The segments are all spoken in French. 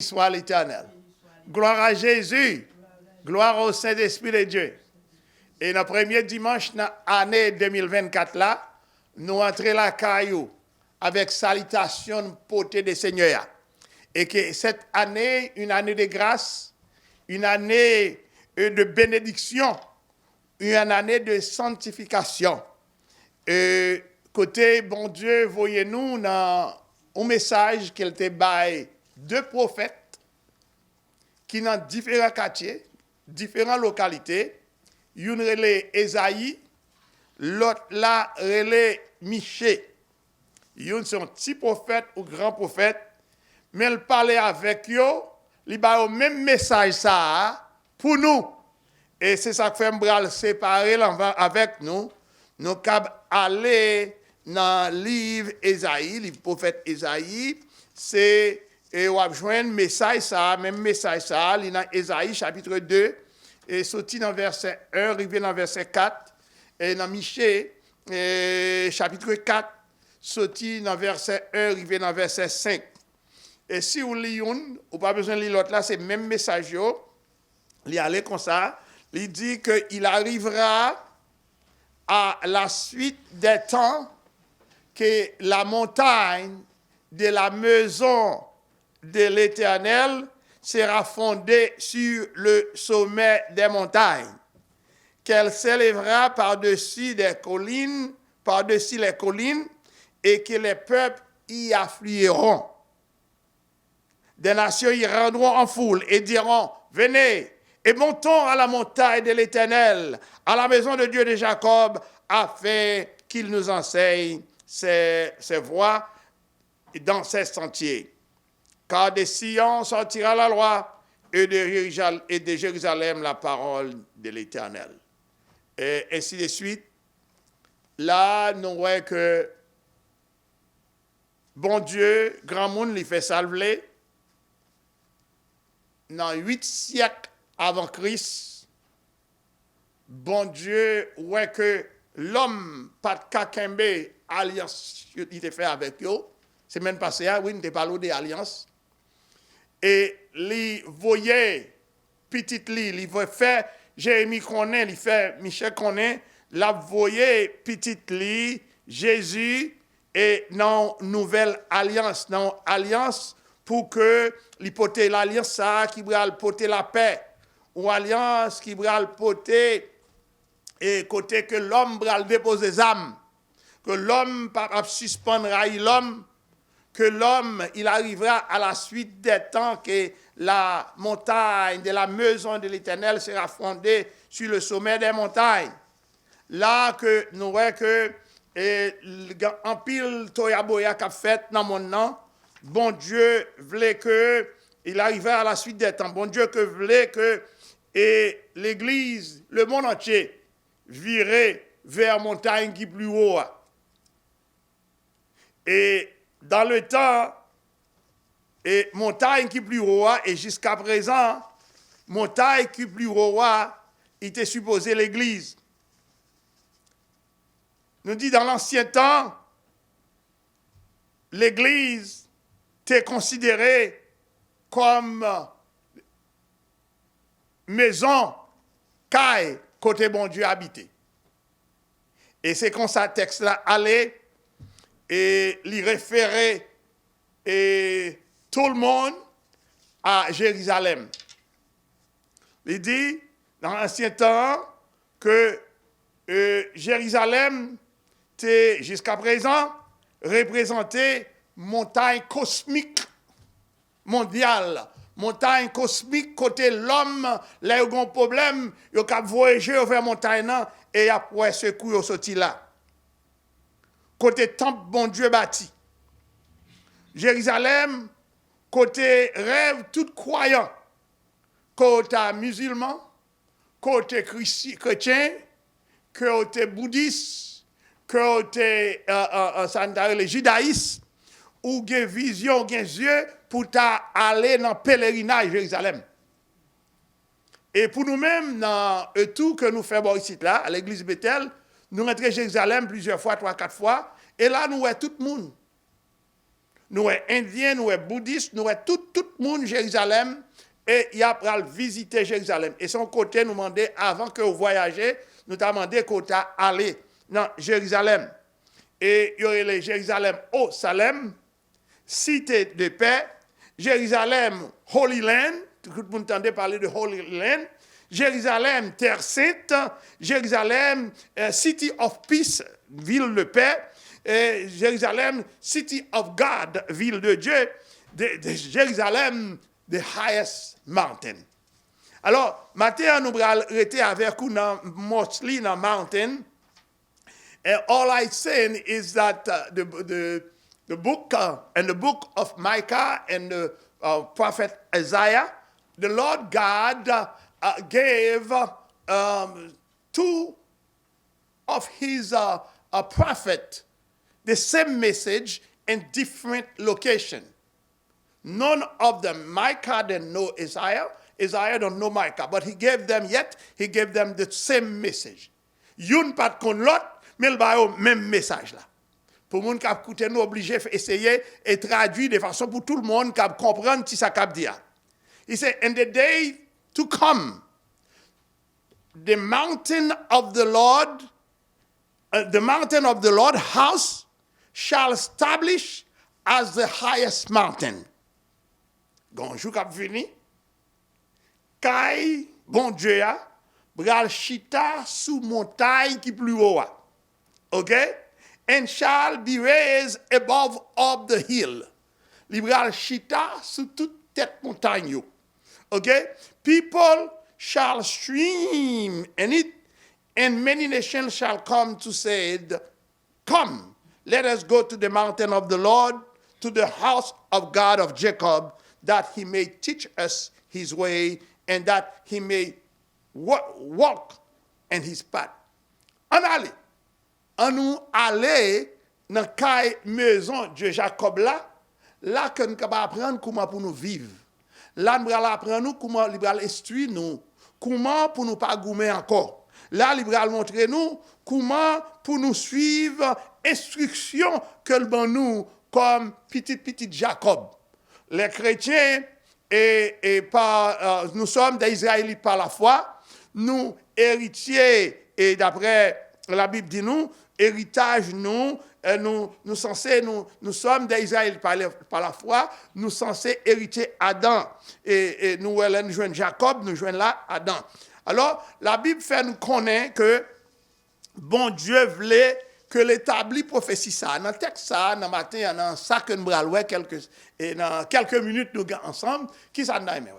Soit l'Éternel. Gloire à Jésus. Gloire au Saint-Esprit de Dieu. Et le premier dimanche de l'année 2024 là, nous entrons la caillou avec salutation potée des Seigneurs. Et que cette année, une année de grâce, une année de bénédiction, une année de sanctification. Côté bon Dieu, voyez-nous dans un message qu'il te baille deux prophètes qui dans différents quartiers, différentes localités, une relais Esaïe, l'autre là relais Michée. Une sont petit prophète ou grand prophète, mais il parlait avec eux, il a le même message ça pour nous. Et c'est ça que fait me séparer avec nous. Nous pouvons aller dans le livre Esaïe, le prophète Esaïe, c'est et on va joindre message ça, même message ça, dans Esaïe chapitre 2, et sorti dans verset 1, arrivé dans verset 4, et dans Michée chapitre 4, sorti dans verset 1, arrivé dans verset 5. Et si vous lisez une, ou pas besoin de lire l'autre là, c'est le même message, il allait comme ça, il dit qu'il arrivera à la suite des temps que la montagne de la maison de l'Éternel sera fondée sur le sommet des montagnes, qu'elle s'élèvera par-dessus les collines, et que les peuples y afflueront. Des nations y rendront en foule et diront, venez et montons à la montagne de l'Éternel, à la maison de Dieu de Jacob, afin qu'il nous enseigne ses voies dans ses sentiers. Car de Sion sortira la loi et de Jérusalem la parole de l'Éternel. Et ainsi de suite. Là, nous voyons que bon Dieu, grand monde, lui fait salver. Dans 8 siècles avant Christ, bon Dieu, ouais que l'homme, pas de kakembe, alliance, il était fait avec eux. C'est même passé, oui, nous avons parlé d'alliance. Et il voyait, petit lit, il voyait faire, Jérémie connaît, il fait, Michel connaît, la voyait, petit lit, Jésus, et dans nouvelle alliance, dans alliance, pour que l'hypothèse l'alliance ça qui va porter la paix ou alliance qui va porter et côté que l'homme va déposer des âmes, que l'homme pas suspendre l'homme, que l'homme il arrivera à la suite des temps que la montagne de la maison de l'Éternel sera fondée sur le sommet des montagnes. Là que nous voyons que en pile toyaboya qu'a fait dans mon nom. Bon Dieu voulait que il arrivait à la suite des temps. Bon Dieu que voulait que l'Église, le monde entier, virait vers montagne qui plus haut. Et dans le temps, et montagne qui plus haut, et jusqu'à présent, montagne qui plus haut, il était supposé l'Église. Nous dit dans l'ancien temps, l'Église était considérée comme maison, caille, côté bon Dieu habité. Et c'est comme ça, texte là allait et l'y référait et tout le monde à Jérusalem. Il dit dans l'ancien temps que Jérusalem était jusqu'à présent représenté montagne cosmique mondiale, montagne cosmique côté l'homme, là il y a un problème, il a voyager vers montagne et après ce coup il sorti là. Côté temple bon Dieu bâti. Jérusalem côté rêve tout croyant. Côté musulman, côté chrétien, côté bouddhiste, côté le judaïsme, ou gen vision, gen yeux, pour aller dans le pèlerinage Jérusalem. Et pour nous-mêmes, dans tout que nous faisons ici, là, à l'église Bethel, nous rentrons à Jérusalem plusieurs fois, 3-4 fois, et là, nous voyons tout le monde. nous sommes indiens, nous sommes bouddhistes, nous sommes tout le monde Jérusalem, et il y a pour visiter Jérusalem. Et son côté nous demandait, avant que vous voyagez, nous t'a demandé qu'on t'a allé dans Jérusalem. Et il y aurait les Jérusalem au Salem, cité de paix, Jérusalem Holy Land, tout le monde entendait parler de Holy Land, Jérusalem Terre Sainte, Jérusalem City of Peace, ville de paix, Jérusalem City of God, ville de Dieu, Jérusalem the highest mountain. Alors, maintenant, nous allons rester avec vous dans mostly dans mountain. And all I'm saying is that the book and the book of Micah and the prophet Isaiah, the Lord God gave two of his prophets the same message in different locations. None of them, Micah didn't know Isaiah, Isaiah don't know Micah, but he gave them the same message. Youn pas kon l'autre, mais il a le même message là. Pour les gens qui ont écouté, nous obligés d'essayer et traduire de façon pour tout le monde qui comprendre ce que ça dit. He said, in the day to come, the mountain of the Lord house shall establish as the highest mountain. Gonjou kap vini, kay bon Dieu a, bral chita sous montagne qui plus haut. Okay? And shall be raised above all the hill. Li bral chita sous toute tête montagne yo. Okay? People shall stream in it, and many nations shall come to say, come, let us go to the mountain of the Lord, to the house of God of Jacob, that he may teach us his way, and that he may walk in his path. An nous aller dans la maison de Jacob là que nous allons apprendre comment pour nous vivre. Là, nous allons apprendre comment nous allons instruire nous, comment pour nous pas goumer encore. Là, nous allons montrer nous comment pour nous suivre instruction que le bon nous comme petit Jacob. Les chrétiens nous sommes des Israélites par la foi, nous héritiers et d'après la Bible dit nous héritage nous sommes des Israélites par la foi, nous censés hériter Adam et nous joignons Jacob, nous joignons là Adam. Alors la Bible fait nous connaître que bon Dieu voulait que l'établi prophétie ça. Dans le texte ça, dans matin, dans ça que nous allons dans quelques minutes nous ensemble, qui ça n'a aimé.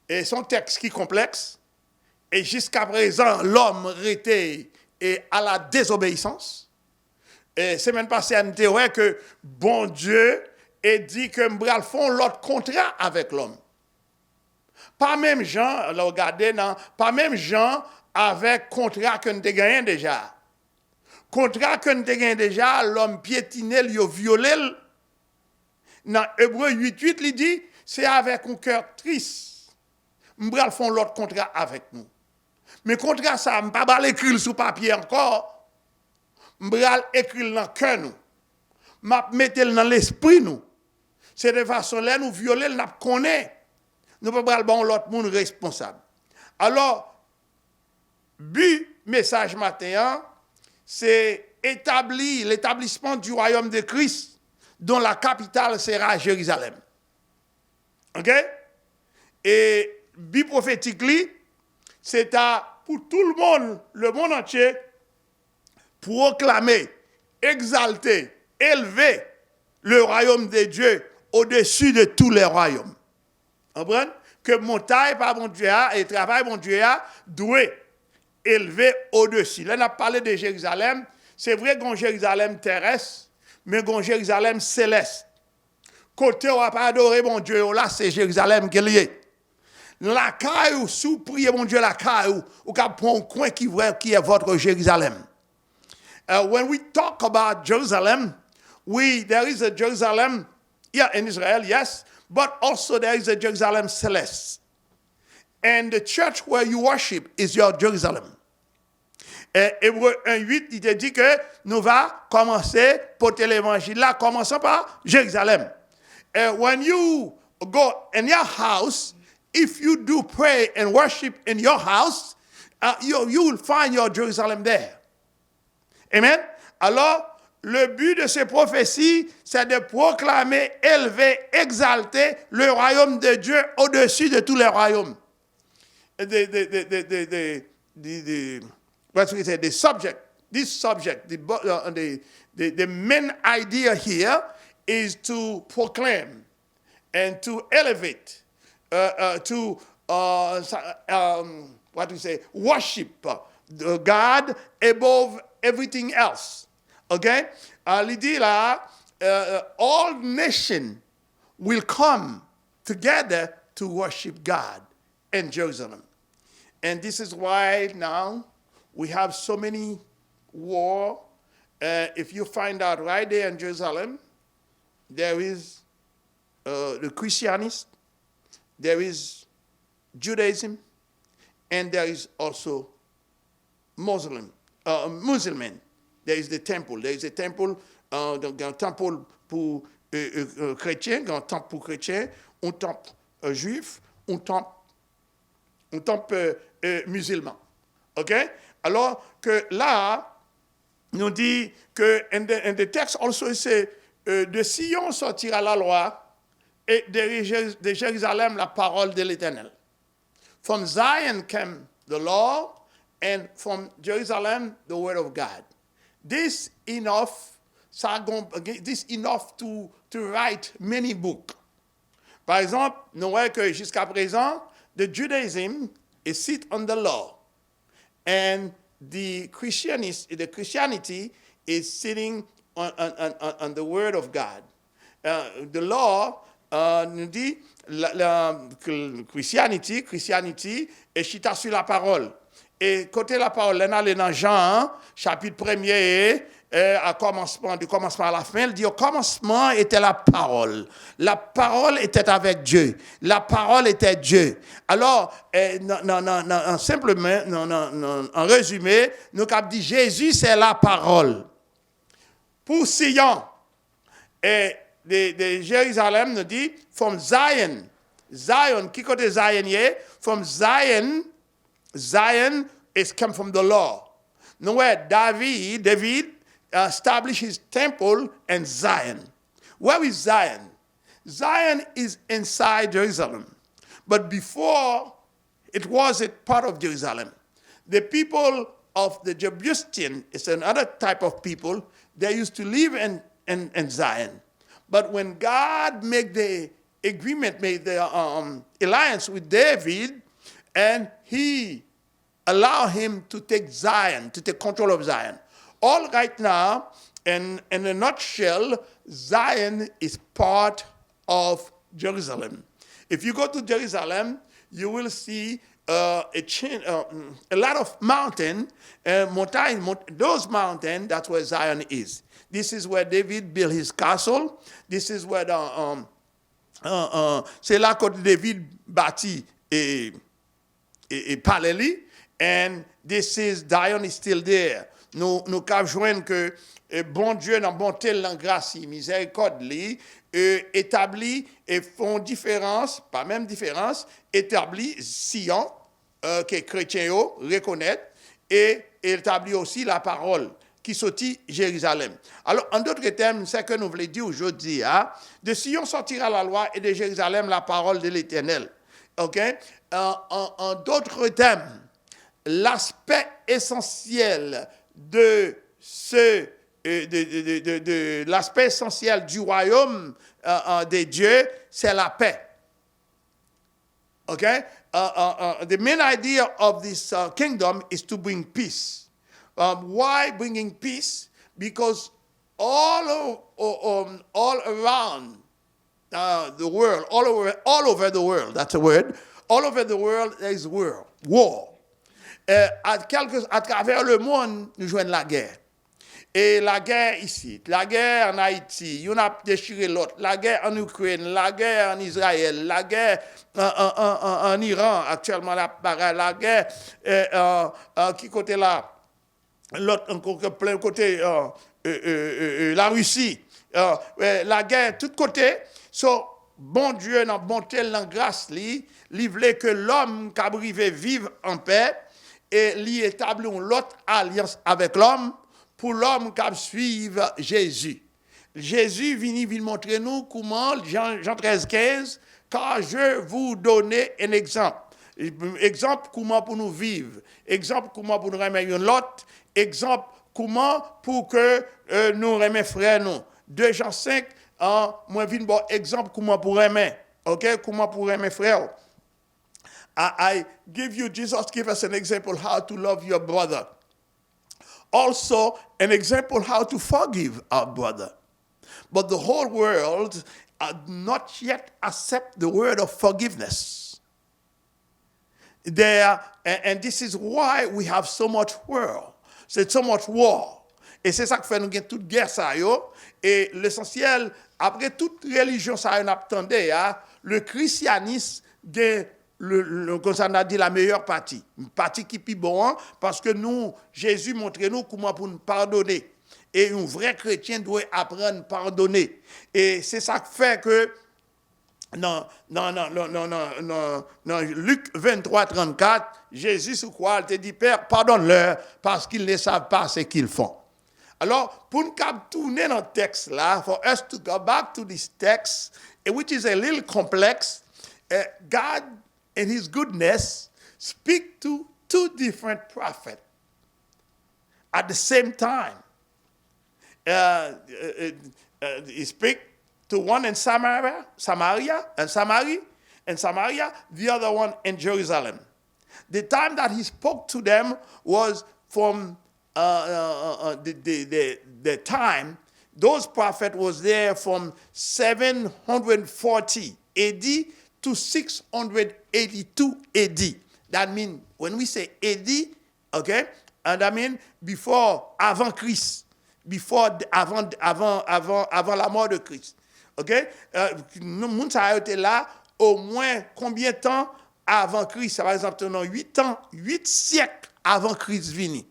Et son texte qui est complexe, et jusqu'à présent, l'homme était à la désobéissance. Et semaine passée, on était que bon Dieu a dit que nous allons faire l'autre contrat avec l'homme. Pas même gens, regardez, pas même gens avec contrat que nous avons gagné déjà. Contrat que nous avons gagné déjà, l'homme piétiné, il a violé. Dans Hébreu 8:8, il dit, c'est avec un cœur triste. Nous allons faire l'autre contrat avec nous. Mais contrat ça, je ne vais pas l'écrire sur papier encore. Je vais l'écrire dans le cœur nous. Je vais mettre dans l'esprit nous. C'est de façon là, nous violer, nous connaissons. Nous ne pouvons pas bon l'autre monde responsable. Alors, but message matin, c'est établir l'établissement du royaume de Christ, dont la capitale sera Jérusalem. OK? Et but prophétique, c'est pour tout le monde entier, proclamer, exalter, élever le royaume de Dieu au-dessus de tous les royaumes. Vous comprenez? Que montagne par mon Dieu et travail mon Dieu doit élever au-dessus. Là, on a parlé de Jérusalem. C'est vrai qu'on Jérusalem terrestre, mais qu'on Jérusalem céleste. Côté où on n'a pas adoré mon Dieu, là, c'est Jérusalem qui est lié. La caille, sous prier mon Dieu, la caille, ou qu'à prendre un coin qui est votre Jérusalem. When we talk about Jerusalem, there is a Jerusalem, in Israel, yes, but also there is a Jerusalem celeste. And the church where you worship is your Jerusalem. Hébreux 1:8, il te dit que nous va commencer porter l'évangile là, commençons par Jérusalem. When you go in your house, if you do pray and worship in your house, you will find your Jerusalem there. Amen. Alors, le but de ces prophéties, c'est de proclamer, élever, exalter le royaume de Dieu au-dessus de tous les royaumes. The subject, the main idea here is to proclaim and to elevate, worship God above everything else. Okay? L'idée là, all nations will come together to worship God in Jerusalem. And this is why now we have so many wars. If you find out right there in Jerusalem, there is the Christianist, there is Judaism, and there is also Muslim. There is the temple. There is a temple, un temple pour chrétiens, un temple pour chrétiens, un temple juif, un temple musulman. OK? Alors que là, nous dit que in the text also c'est de Sion sortira la loi et de Jérusalem la parole de l'Éternel. From Zion came the law, and from Jerusalem the word of God. This enough to write many books. Par exemple, nous voyons que jusqu'à présent, the Judaism is sit on the law, and the Christianity is sitting on the word of God. The law nous dit Christianity est chita sur la parole. Et côté la parole, on a dans Jean, chapitre 1er, du commencement à la fin, il dit au commencement était la parole. La parole était avec Dieu. La parole était Dieu. Alors, simplement, en résumé, nous avons dit Jésus, c'est la parole. Pour Sion et de Jérusalem, nous dit, from Zion, qui côté Zion est? From Zion is come from the law. Nowhere David established his temple in Zion. Where is Zion? Zion is inside Jerusalem. But before, it was a part of Jerusalem. The people of the Jebusian is another type of people. They used to live in Zion. But when God made the agreement, made the alliance with David, and he allowed him to take Zion, to take control of Zion. All right now, in a nutshell, Zion is part of Jerusalem. If you go to Jerusalem, you will see a lot of mountains. Those mountains, that's where Zion is. This is where David built his castle. This is where c'est là que David bâtit et palais. And this is Zion is still there. Nous avons joindre que bon Dieu dans bonté, dans grâce, miséricorde, établit et font différence, pas même différence, établit Sion, que chrétiens reconnaissent, et établit aussi la parole qui sortit Jérusalem. Alors, en d'autres termes, c'est ce que nous voulons dire aujourd'hui. De Sion sortira la loi et de Jérusalem la parole de l'Éternel. OK? En d'autres termes, l'aspect essentiel l'aspect essentiel du royaume de Dieu, c'est la paix. Okay? The main idea of this kingdom is to bring peace. Why bringing peace? Because all around the world, all over the world, that's a word, all over the world there is war. À travers le monde, nous jouons la guerre. Et la guerre ici, la guerre en Haïti, on a déchiré l'autre, la guerre en Ukraine, la guerre en Israël, la guerre en Iran, actuellement la guerre qui côté là, l'autre encore plein côté la Russie, la guerre tout côté. So bon Dieu dans bonté dans grâce li voulait que l'homme qui arrive vivre en paix et lui établir une autre alliance avec l'homme pour l'homme qui suivre Jésus. Jésus vient montrer nous comment Jean 13:15 car je vous donner un exemple. Exemple comment pour nous vivre, exemple comment pour nous remettre l'autre, exemple comment pour que nous remettre frères nous. 2 Jean 5, moi viens bon exemple comment pour remettre, ok, comment pour remettre frère. I give you, Jesus give us an example how to love your brother. Also an example how to forgive our brother. But the whole world not yet accept the word of forgiveness. And this is why we have so much war. C'est so much war. Et c'est ça qui fait nous gagner toute guerre ça yo. Et l'essentiel, après toute religion ça on attendait, le christianisme comme ça on a dit la meilleure partie. Une partie qui est plus bon parce que nous, Jésus montre nous comment pour nous pardonner. Et un vrai chrétien doit apprendre à pardonner. Et c'est ça qui fait que non, Luc 23, 34, Jésus sur quoi il te dit, Père, pardonne-leur parce qu'ils ne savent pas ce qu'ils font. Alors, pour nous tourner dans le texte là, for us to go back to this text, which is a little complex, God in his goodness speak to two different prophets at the same time. He speak to one in Samaria, the other one in Jerusalem. The time that he spoke to them was from the time those prophets was there from 740 AD to 682 AD. That means when we say AD, okay, and that means before, avant Christ, avant la mort de Christ. OK? Nous ça été là au moins combien de temps avant Christ? Par exemple, 8 siècles avant Christ vini.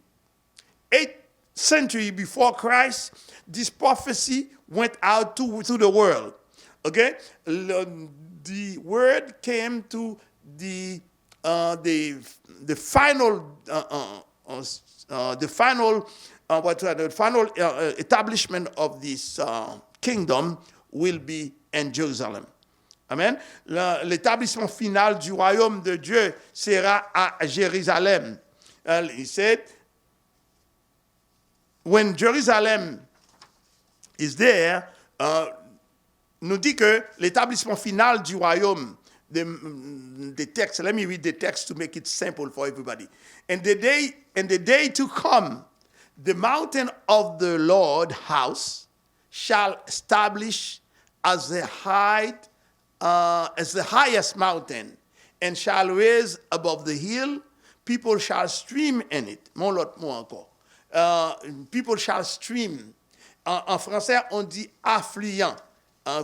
8 centuries before Christ, this prophecy went out to the world. Okay? The word came to the final establishment of this kingdom will be in Jerusalem. Amen. L'établissement final du royaume de Dieu sera à Jérusalem. He said, when Jerusalem is there, nous dit que l'établissement final du royaume, the text, let me read the text to make it simple for everybody. And the day to come, the mountain of the Lord's house shall establish as the highest mountain, and shall raise above the hill. People shall stream in it. Mon l'autre mot encore. People shall stream. En français, on dit affluent.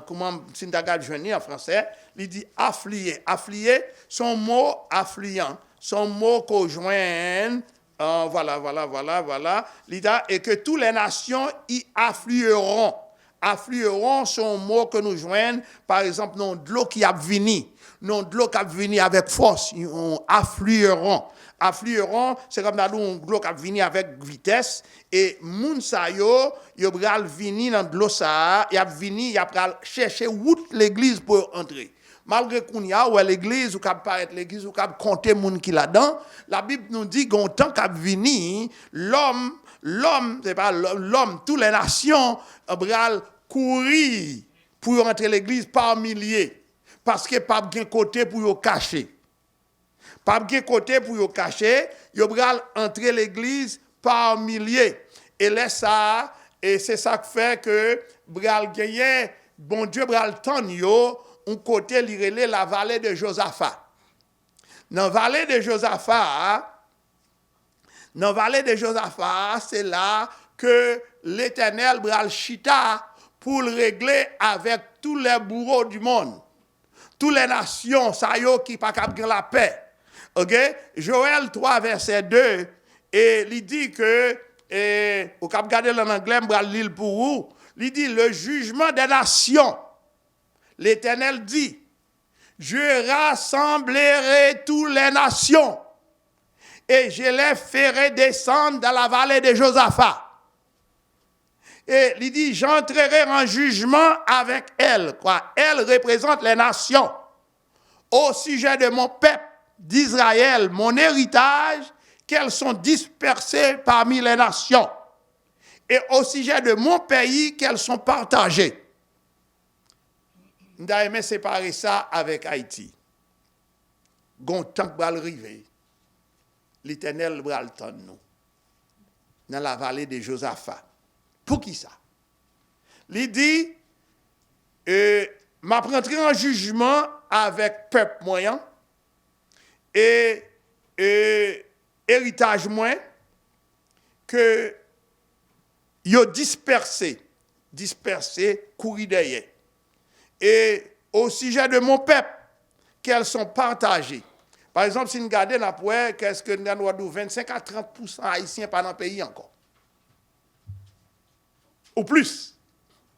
Comment Sindagal Joigny en français, il dit affluer. Affluer, son mot affluent, son mot conjoint. Voilà. L'idée est que toutes les nations y afflueront. Afflueront son mot que nous joignons, par exemple, non de l'eau qui a venu, non de l'eau qui a venu avec force, on afflueront. Afflueront, c'est comme dans l'eau qui a venu avec vitesse, et moun sa yo bral vini dans de l'eau ça, y a vini, y a pral chercher où l'église pour entrer. Malgré qu'on y a ou l'église ou cap paraître l'église ou cap compter moun qui là-dedans, la Bible nous dit qu'on tant qu'a vini, l'homme, c'est pas l'homme, toutes les nations bral courir pour entrer l'église par milliers parce que pas bien côté pour yo cacher. Pas bien côté pour yo cacher, yo bral entrer l'église par milliers. Et là ça et c'est ça qui fait que bral gagner bon Dieu bral tendre yo un côté li relé la vallée de Josaphat. Dans la vallée de Josaphat, c'est là que l'Éternel bral chita pour le régler avec tous les bourreaux du monde. Toutes les nations, ça yo qui pas capable la paix. OK? Joël 3 verset 2 et il dit que et au cap garder en anglais, je lire pour vous. Il dit le jugement des nations. L'Éternel dit, je rassemblerai toutes les nations et je les ferai descendre dans la vallée de Josaphat. Et il dit, j'entrerai en jugement avec elle. Quoi? Elle représente les nations. Au sujet de mon peuple d'Israël, mon héritage, qu'elles sont dispersées parmi les nations. Et au sujet de mon pays, qu'elles sont partagées. Nous avons aimé séparer ça avec Haïti. Gon temps va arriver, l'Éternel va le temps nous, dans la vallée de Josaphat. Pour qui ça? Il dit, m'a prendrai en jugement avec peuple moyen et héritage moins que yo dispersé, courir derrière. Et au sujet de mon peuple, qu'elles sont partagées. Par exemple, si nous regardons la poêle, qu'est-ce que nous avons 25 à 30% haïtiens pas dans le pays encore. Ou plus.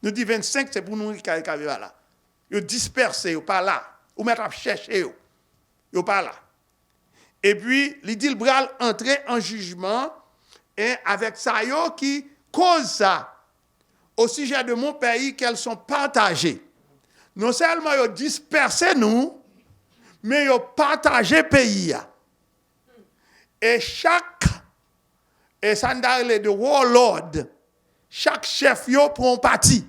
Nous disons 25, c'est pour nous qui arrivent là. Ils dispersés, ils pas là. Ou mettre à chercher, ils pas là. Et puis, il dit le bral entrer en jugement et avec ça, qui cause ça. Au sujet de mon pays, qu'elles sont partagées. Non seulement ils dispersé nous, mais ils partagé le pays. Et ça nous de warlord, chaque chef yo prend parti.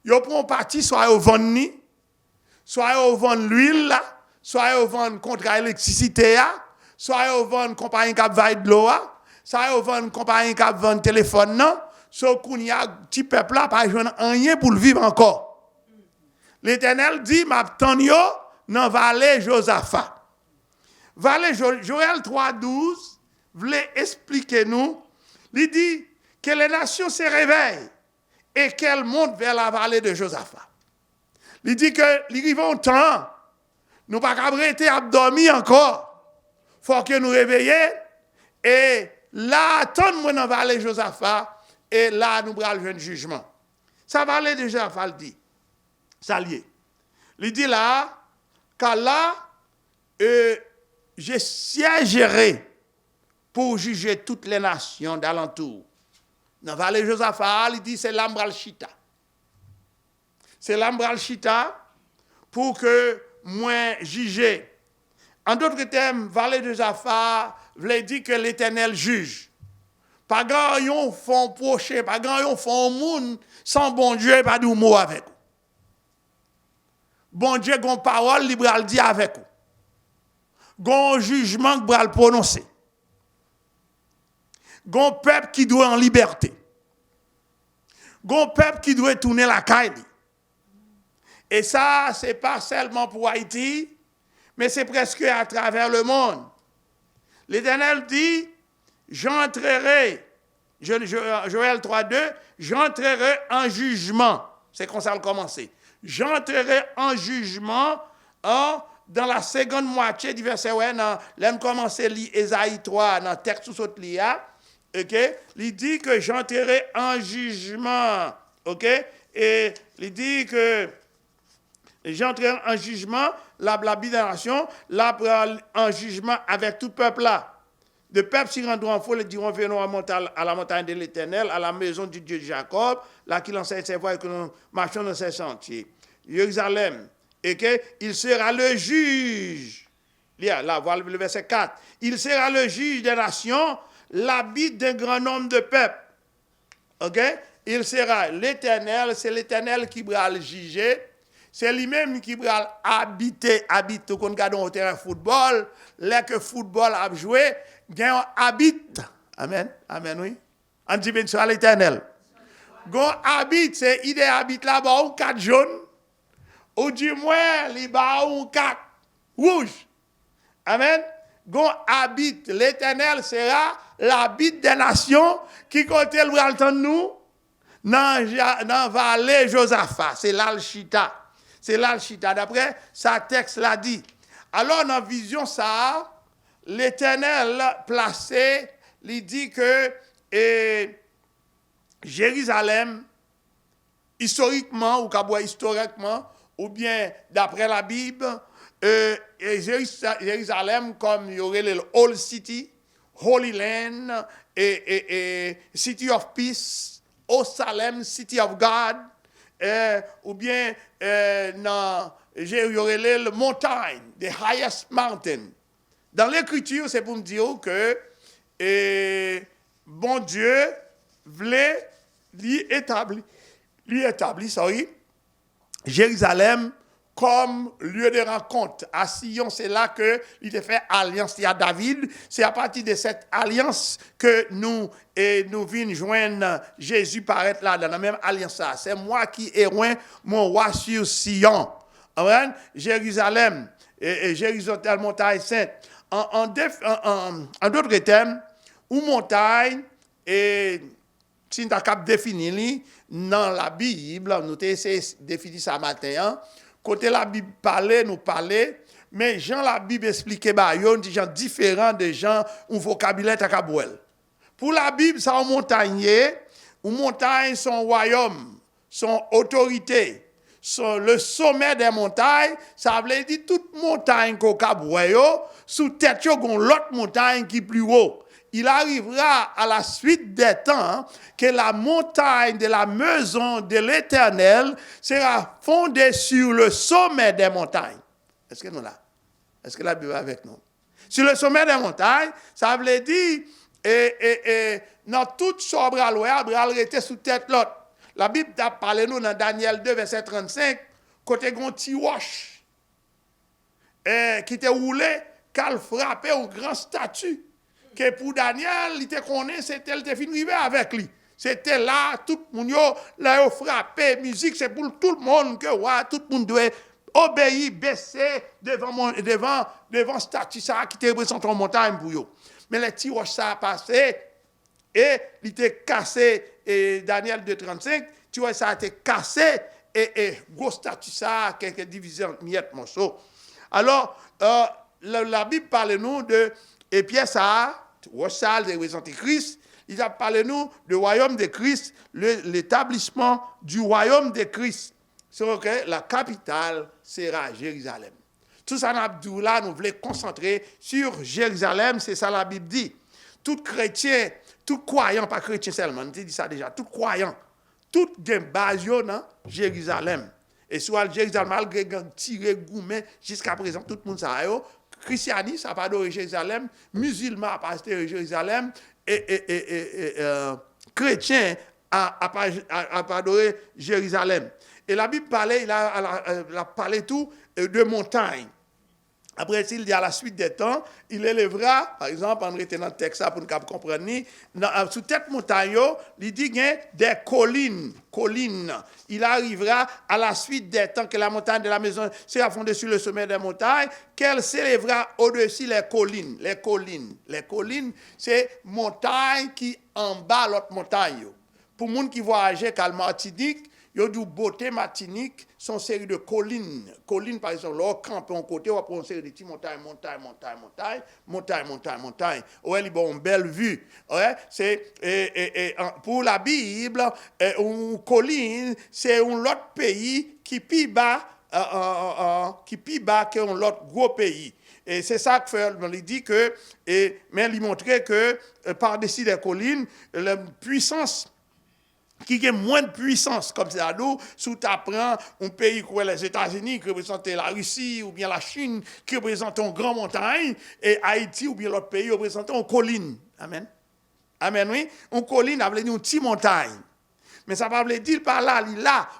Yo prend parti, soit au vend soit au vend l'huile, soit au vend contrat électricité, soit au vend compagnie qui va de l'eau, soit au vend compagnie qui vend téléphone, so qu'on y a petit peuple là pas joindre rien pour le vivre encore. L'Éternel dit m'attend yo dans vallée Josaphat. Vallée Joël 3:12 voulait expliquer nous, il dit que les nations se réveillent et qu'elles montent vers la vallée de Josaphat. Il dit que il arrive un temps, nous pas arrêter à dormir encore. Faut que nous réveillions et là attendre-moi dans la vallée de Josaphat et là nous prenons le jugement. Ça vallée de Josaphat dit, ça lié. Il dit là, car là, je siégerai pour juger toutes les nations d'alentour. Dans la vallée de Josaphat, il dit c'est l'ambral chita. C'est l'ambral chita pour que moi juger. En d'autres termes, vallée de Josaphat veut dire que l'Éternel juge. Pas grand yon font procher, pas grand yon font monde sans bon Dieu pas de mot avec vous. Bon Dieu gon parole libéral dit avec vous. Gon jugement que bral prononcer. Gon peuple qui doit en liberté. Gon peuple qui doit tourner la caille. Et ça, c'est pas seulement pour Haïti, mais c'est presque à travers le monde. L'Éternel dit, j'entrerai, Joël 3:2, j'entrerai en jugement. C'est comme ça le commencer. J'entrerai en jugement dans la seconde moitié du verset, là, commencer lire Ésaïe 3, dans le texte sous ce lia. OK? Il dit que j'entrerai en jugement. OK? Et il dit que j'entrerai en jugement, la nation, là, en jugement avec tout peuple là. De peuple s'y rendront en foule et diront, venons à la montagne de l'Éternel, à la maison du Dieu de Jacob, là qu'il enseigne ses voies et que nous marchons dans ses sentiers. Jérusalem, et qu'il sera le juge. Là, voilà le verset 4. Il sera le juge des nations, l'habit d'un grand nombre de peuples. OK? Il sera l'Éternel, c'est l'Éternel qui va le juger. C'est lui-même qui va habiter quand on regarde au terrain de football, là que football a joué, il habite. Amen, amen, oui. En dimension à l'Éternel. Gon habite, c'est il habite là-bas ou 4 jaunes, ou du moins, il y a 4 rouges. Amen. Gon habite, l'Éternel sera l'habit des nations qui compte le temps de nous dans vallée Josaphat. C'est l'Alchita. C'est l'Alchita. D'après sa texte l'a dit. Alors, dans la vision, ça, l'Éternel placé, il dit que et Jérusalem, historiquement, ou bien d'après la Bible, Jérusalem comme il y aurait le Old City, Holy Land, et City of Peace, O Salem, City of God, ou bien dans il y aurait le montagne, the highest mountain. Dans l'écriture, c'est pour me dire que bon Dieu voulait lui établir, Jérusalem comme lieu de rencontre. À Sion, c'est là que il a fait alliance à David. C'est à partir de cette alliance que nous venons joindre Jésus paraître là dans la même alliance. C'est moi qui ai roi mon roi sur Sion. Jérusalem, et Jérusalem, montagne sainte. En d'autres termes, une montagne, et si nous avons défini dans la Bible, nous avons essayé de définir ça matin, côté la Bible nous parlait, mais Jean la Bible expliquait, des gens différents de gens, un vocabulaire takabouel. Pour la Bible, ça un montagne, son royaume, son autorité. Le sommet des montagnes, ça veut dire toute montagne qu'on a sous tête il y a l'autre montagne qui est plus haut. Il arrivera à la suite des temps que la montagne de la maison de l'Éternel sera fondée sur le sommet des montagnes. Est-ce que nous là? Est-ce que la Bible est avec nous? Sur le sommet des montagnes, ça veut dire dans toute sobre à l'ouest, elle était sous tête l'autre. La Bible a parlé nous dans Daniel 2, verset 35, côté gon ti roche qui était roulé, qu'elle frappait au grand statue. Que pour Daniel, il te connaît, c'était le fin arrivé avec lui. C'était là, tout le monde là frappé, musique, c'est pour tout le monde que tout le monde doit obéir, baisser devant statue ça qui te représente en montagne pour eux. Mais les petits roches ça a passé et il était cassé. Et Daniel 2,35, tu vois, ça a été cassé et gros statut ça, quelques divisions, miettes, morceaux. Alors, la Bible parle nous de, et puis ça, Rochal, représente Christ, il a parlé nous du royaume de Christ, l'établissement du royaume de Christ. C'est que la capitale sera Jérusalem. Tout ça, là, nous voulons concentrer sur Jérusalem, c'est ça la Bible dit. Tout chrétien, tout croyant, pas chrétien seulement, on dit ça déjà, tout croyant, tout gen base dans Jérusalem. Et soit Jérusalem, malgré tiré gourmet, jusqu'à présent, tout le monde sait, christianisme n'a pas adoré Jérusalem, musulman n'a pas adoré Jérusalem, et chrétien n'a pas adoré Jérusalem. Et la Bible parlait, il a parlé tout de montagnes. Après, il dit à la suite des temps, il élèvera, par exemple, en retenant le texte pour nous comprendre, sous cette montagne, il dit qu'il y a des collines. Il arrivera à la suite des temps que la montagne de la maison sera fondée sur le sommet des montagnes, qu'elle s'élèvera au-dessus les collines. Les collines, c'est montagne qui en bas l'autre montagne. Pour les gens qui voyagent à Martinique, il y a du beauté Martinique, sont une série de collines. Collines, par exemple, là, camper en côté, on prend une série de petites montagnes. Ouais, il y a une belle vue. Ouais, c'est, pour la Bible, une colline, c'est un autre pays qui plus bas qu'un autre gros pays. Et c'est ça qu'il dit que, mais il montrait que par-dessus les collines, la puissance qui a moins de puissance, comme ça, nous, si tu apprends un pays comme les États-Unis, qui représente la Russie, ou bien la Chine, qui représente une grande montagne, et Haïti, ou bien l'autre pays, représente une colline. Amen. Amen, oui. Une colline, ça veut dire une petite montagne. Mais ça ne veut pas dire par là,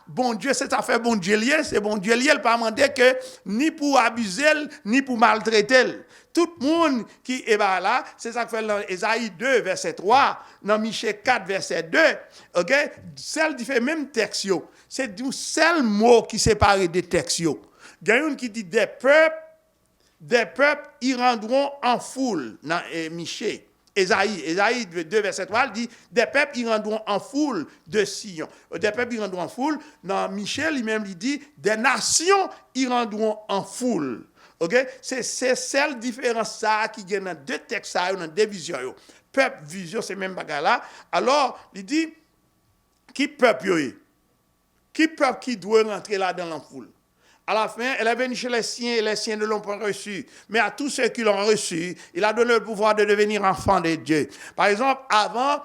bon Dieu, c'est ça fait bon Dieu lié, c'est bon Dieu lié, il ne pas demander que ni pour abuser, ni pour maltraiter. Tout le monde qui est là, c'est ça que fait dans Ésaïe 2, verset 3, dans Michée 4, verset 2, ok? Celle qui fait même texte, c'est du seul mot qui sépare des textes. Il y a une qui dit des peuples, ils rendront en foule, dans Michée. Ésaïe 2, verset 3, dit des peuples, ils rendront en foule de Sion. Des peuples, ils rendront en foule. Dans Michel, lui-même, il dit des nations, ils rendront en foule. Okay? C'est celle différence ça qui est dans deux textes, dans deux visions. peuple, vision, c'est même bagarre là. Alors, il dit, qui peuple yo est? Qui peuple qui doit rentrer là dans la foule? À la fin, elle est venue chez les siens et les siens ne l'ont pas reçu. Mais à tous ceux qui l'ont reçu, il a donné le pouvoir de devenir enfant de Dieu. Par exemple, avant,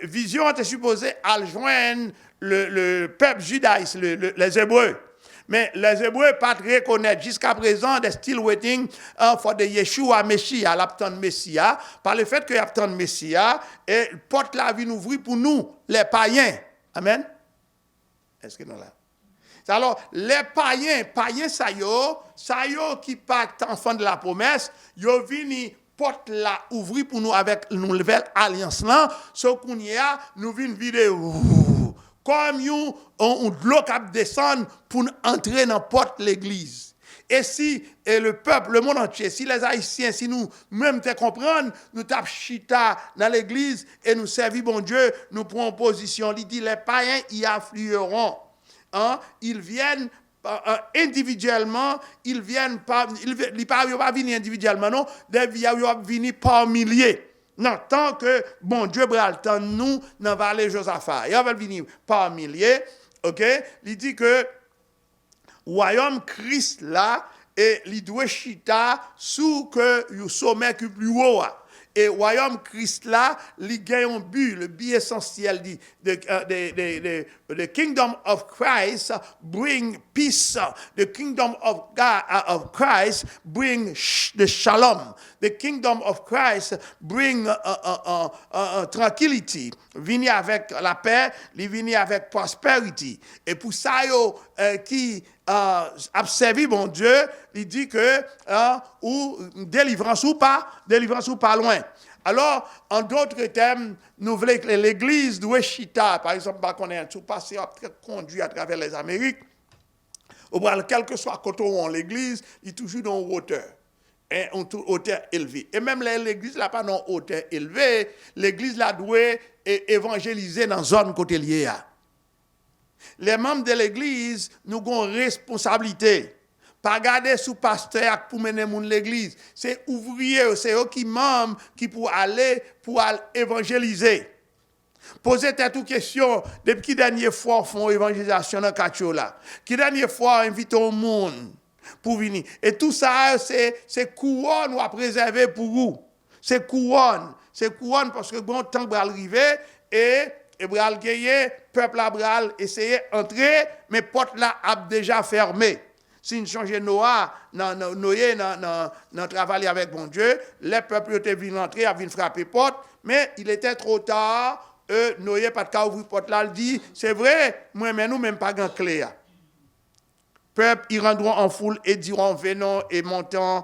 Vision était supposée joindre le peuple judaïque, les Hébreux. Mais les Hébreux pas reconnaître jusqu'à présent, they still waiting for the Yeshua Messia, l'abtant Messia, par le fait que l'abtant Messia, et porte la vie ouvrir pour nous, les païens. Amen. Est-ce que nous là? Alors, les païens ça yo qui pas enfant de la promesse, yo vini porte la ouvrir pour nous avec une nouvelle alliance là, ce qu'on y a, nous vinn vidéo comme on de l'eau qui descend pour entrer dans porte l'église. Et si le peuple, le monde entier, si les Haïtiens, si nous même te comprendre, nous tapons chita dans l'église et nous servons bon Dieu, nous prenons position. Il dit les païens y afflueront. Hein? Ils viennent individuellement, ils viennent pas, ils pas venir individuellement, non, ils viennent venir par milliers. Non, tant que bon Dieu bral nous dans vallée Josaphat, ils vont venir par milliers, ok? Il dit que royaume Christ là et il doit chita sous que le sommet qui plus haut. Et royaume Christ là, il gagne un but, le but essentiel dit the kingdom of Christ bring peace. The kingdom of God of Christ bring the shalom. The kingdom of Christ bring tranquility. Vini avec la paix, il vini avec prospérité. Et pour ça qui observe bon Dieu, il dit que ou délivrance ou pas loin. Alors, en d'autres termes, nous voulons que l'Église doit chita, par exemple, qu'on est tout passé conduit à travers les Amériques, ou quel que soit côté où l'Église, il est toujours dans une hauteur. En hauteur élevée. Et même l'église là pas dans hauteur élevée, l'église là doit évangéliser dans zone côté lié. Les membres de l'église nous avons responsabilité. Pas garder sous pasteur pour mener l'église, c'est ouvrier, c'est eux qui membres qui pour aller évangéliser. Posez toute question depuis qui dernière fois font évangélisation dans quartier là. Qui dernière fois invite au monde pour venir. Et tout ça, c'est couronne à préserver pour vous. C'est couronne parce que bon temps va arriver et bral gagner, peuple a bral essayer entrer, mais porte là a déjà fermé. Si nous changeons Noah, dans travailler avec bon Dieu, les peuples étaient venus entrer, ils viennent frapper porte, mais il était trop tard. Noé pas de cas ouvrir porte là, il dit, c'est vrai, moi mais nous même pas grand clé. Peuple, ils rendront en foule et diront, venez et montons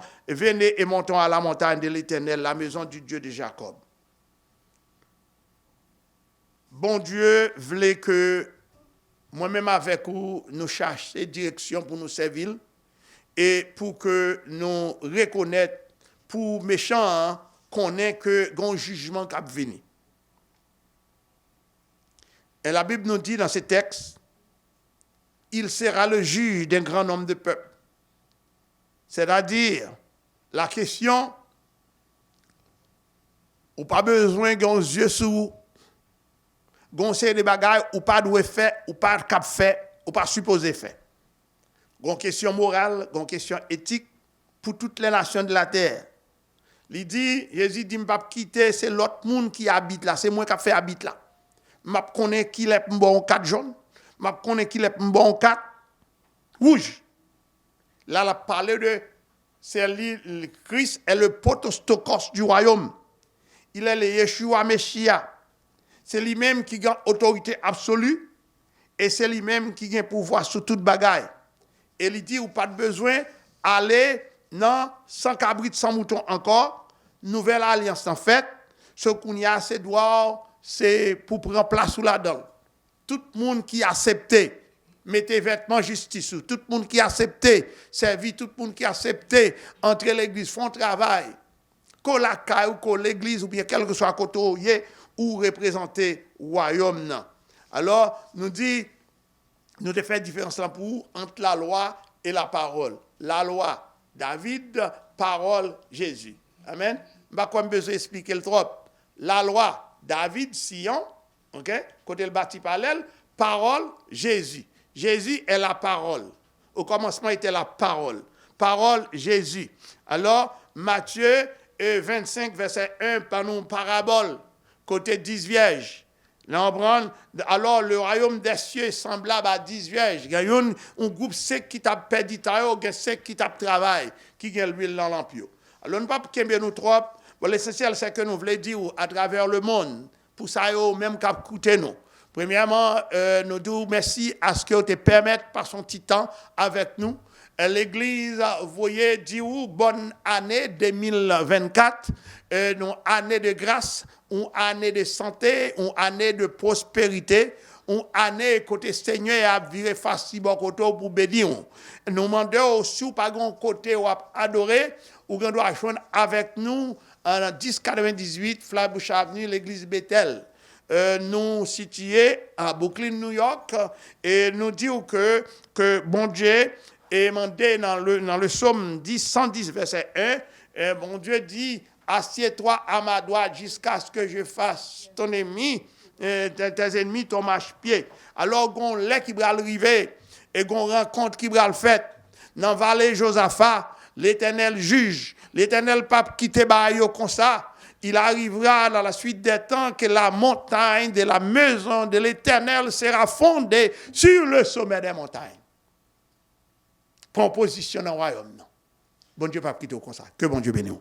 à la montagne de l'Éternel, la maison du Dieu de Jacob. Bon Dieu voulait que moi-même avec vous, nous cherchions direction pour nous servir et pour que nous reconnaître pour méchants qu'on ait que un jugement qui va venir. Et la Bible nous dit dans ce texte, il sera le juge d'un grand nombre de peuples. C'est-à-dire, la question, ou pas besoin d'un yeux sous, goncer des bagailles, ou pas doué faire, ou pas cap fait, ou pas supposé faire. Une question morale, une question éthique pour toutes les nations de la terre. Il dit, Jésus dit, je ne vais pas quitter, c'est l'autre monde qui habite là, c'est moi qui fait habite là. Je connais qui est bon 4 jaune. Je connais qui est bon 4 rouge. Là, il a parlé de le Christ est le potostokos du royaume. Il est le Yeshua Messia. C'est lui-même qui a autorité absolue et c'est lui-même qui a pouvoir sur toute bagaille. Et il dit, ou pas de besoin, aller dans sans cabrit, sans mouton encore, nouvelle alliance en fait, ce qu'on y a, c'est pour prendre place sous la dent. Tout le monde qui a accepté, mettez vêtements justice, tout le monde qui a accepté, servi, tout le monde qui a accepté, entrer l'église, font travail, qu'on la caille ou qu'on l'église, ou bien quel que soit côté ou représenter le royaume. Alors, nous dit, nous devons faire différence là pour entre la loi et la parole. La loi, David, parole, Jésus. Amen. Je n'ai pas besoin d'expliquer le trop. la loi, David, Sion, ok, côté le bâti parallèle, parole, Jésus. Jésus est la parole. Au commencement était la parole. Parole, Jésus. Alors, Matthieu 25, verset 1, par nous parabole, côté 10 vierges. Là, on prend, alors, le royaume des cieux est semblable à 10 vierges. Il y a un groupe sec qui t'a perdu, il y a un sec qui t'a travaillé, qui a l'huile dans l'empire. Alors, nous ne pouvons pas nous trop. L'essentiel, c'est que nous voulons dire à travers le monde, pour ça, même qu'à écouter nous. Premièrement, nous disons merci à ce que vous te permettez par son petit temps avec nous. L'Église, vous voyez, dit bonne année 2024, une année de grâce, une année de santé, une année de prospérité, une année côté Seigneur a viré facile côté pour bénir. Nous demandons aussi pas grand côté ou adorer ou qu'on doit joindre avec nous en 1098 Flatbush Avenue, l'église Bethel. Nous situés à Brooklyn, New York, et nous disons que bon Dieu est demandé dans le psaume 110, verset 1, bon Dieu dit, assieds-toi à ma droite jusqu'à ce que je fasse ton ennemi, tes ennemis ton marche-pied. Alors, on lait qui va arriver, et on rencontre qui va le faire, dans la vallée Josaphat, l'Éternel juge, l'Éternel pape qui te baille comme ça. Il arrivera dans la suite des temps que la montagne de la maison de l'Éternel sera fondée sur le sommet des montagnes. Prends position dans le royaume. Bon Dieu, pape qui te comme ça. Que bon Dieu bénisse.